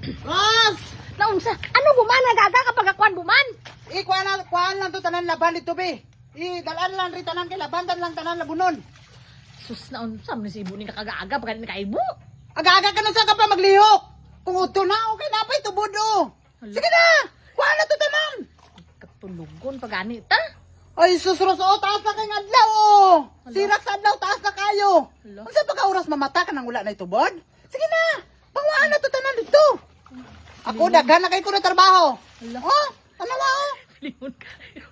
Ros! Naunsa, ano buman nagaga kapag akuan buman? Kuhaan lang to tanan laban dito be. Dalan lang rin tanan kay labandan lang tanan labunon. Sus naunsa man si ibo ni kakagaga pagka ni kaibo. Aga-aga ka na sa ka pa maglihok. Kung uto na, okay na pa itubod o. Sige na! Kuhaan na to tanan! Katulugon pagani ta. Ay, susros o, taas na kay adlaw o. Sirak sa adlaw, taas na kayo. Hala. Ang sa pagka-oras mamata ka nang wala na itubod? Sige na! Pangwaan na to tanan dito. Ako, daghan na kayo ko na trabaho. Hala. Oh, ano ba o? Lingon kayo.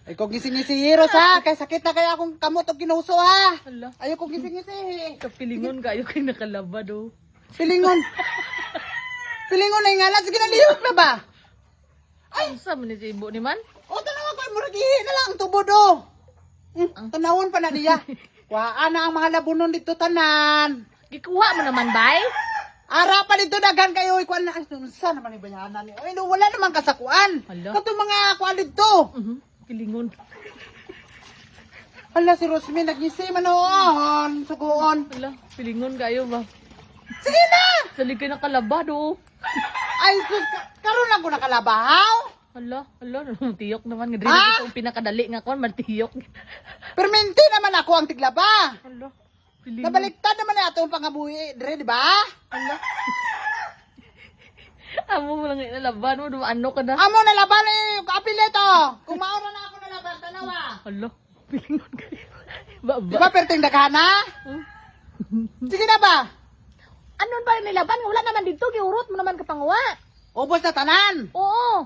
Ay, kung gising-ngisi heroes ha. Kaya sakit na kaya akong kamot o ginuso ha. Hala. Ayaw kong gising-ngisi. Kapilingon kayo kay nakalabad oh. Pilingon. Pilingon na yung ngalan. Sige na, lihok na ba? Unsa man ni si ibo ni man? O, tanawa ko. Muragihi na lang ang tubod o. Tanawon pa na niya. Kuhaan na ang mga labunon dito tanan. Gikuha mo naman bay? Ara pa dito dagan kayo. Ikuan na. Ay, saan naman ibayanan niyo? Ay, no, wala naman kasakuan. Hala. Kato mga kuan dito. Pilingon. Hala, si Rosmin nagngisi manoon. Sugoon. Hala, pilingon kayo ba? Sige na! Salig kay nakalabad oh. Ay, sus, karoon lang ko nakalabahaw. Hala, tiyok naman nga Ah? dili ko pinakadali nga kon matiyok. Perminti naman ako ang tiglaba. Hala, pilingon. Nabaliktad naman na ito ang pangabuhi. Dire, di ba? Hala. Amo mo lang inalaban mo, ano ka na? Amo na laban eh, kapilito. Kung maura na ako na laban, tanawa. Hala, pilingon kayo. Di ba perting daghana? Sige na ba? Anon ba yung nilaban? Wala naman dito, giurot mo naman kapanguwa. Ubos na tanan. Oo,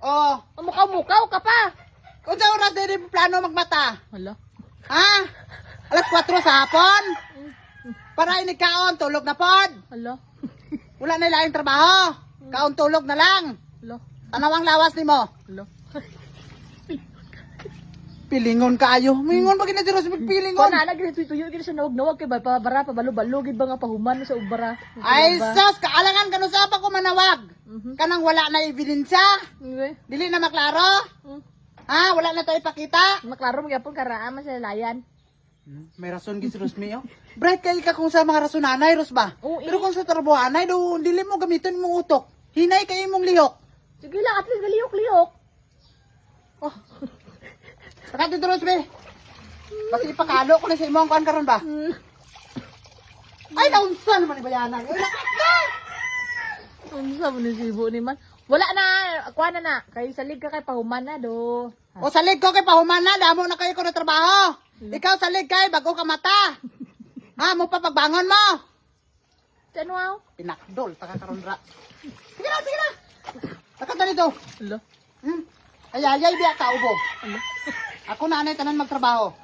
Oh, mukaw-mukaw ka pa. kung sa oras din plano magmata. Hala. Ha? Alas 4 sa hapon? Para inikaon, tulog na pod. Hala. Wala na ilaing trabaho. Kaon tulog na lang. Hala. Tanawang lawas ni mo. Hala. Pilingon kayo. Mingon ba si Rosmin Kung pilingon? na, tuyo gina sa nawag-nawag kay ba, pabara, pabalo-balo, gid ba nga pahuman sa ubara. Ay, sos, kaalangan ka sa pa ko manawag. Kanang wala na ebidensya. Okay. Dili na maklaro. Ha? Wala na tayo ipakita. Maklaro mo gyapon karaan sa layan. May rason gid si Rosmi oh. Bright kay ka kung sa mga rasonanay, Ros ba? Oo, Pero kung sa trabuhanay, do dili mo gamiton mong utok. Hinay kay imong lihok. Sige lang, at least galiyok-liyok. Oh. Saka dito, Rosmi. Kasi ipakalo ko na sa imong kuan karon ba? Ay, naunsa naman ibayanan. Ay, Unsa mo ni sibo ni man? Wala na, kuha na. Kay salig ka kay pahuman na do. o salig ko kay pahuman na, damo na kayo ko na trabaho. Ikaw salig kay bago ka mata. Ha, mo pa pagbangon mo. Ano aw? Pinakdol, taka karon ra. Sige na, sige na. Takata dito. Hala. Ay, biya ka ubo. Ako na anay tanan magtrabaho.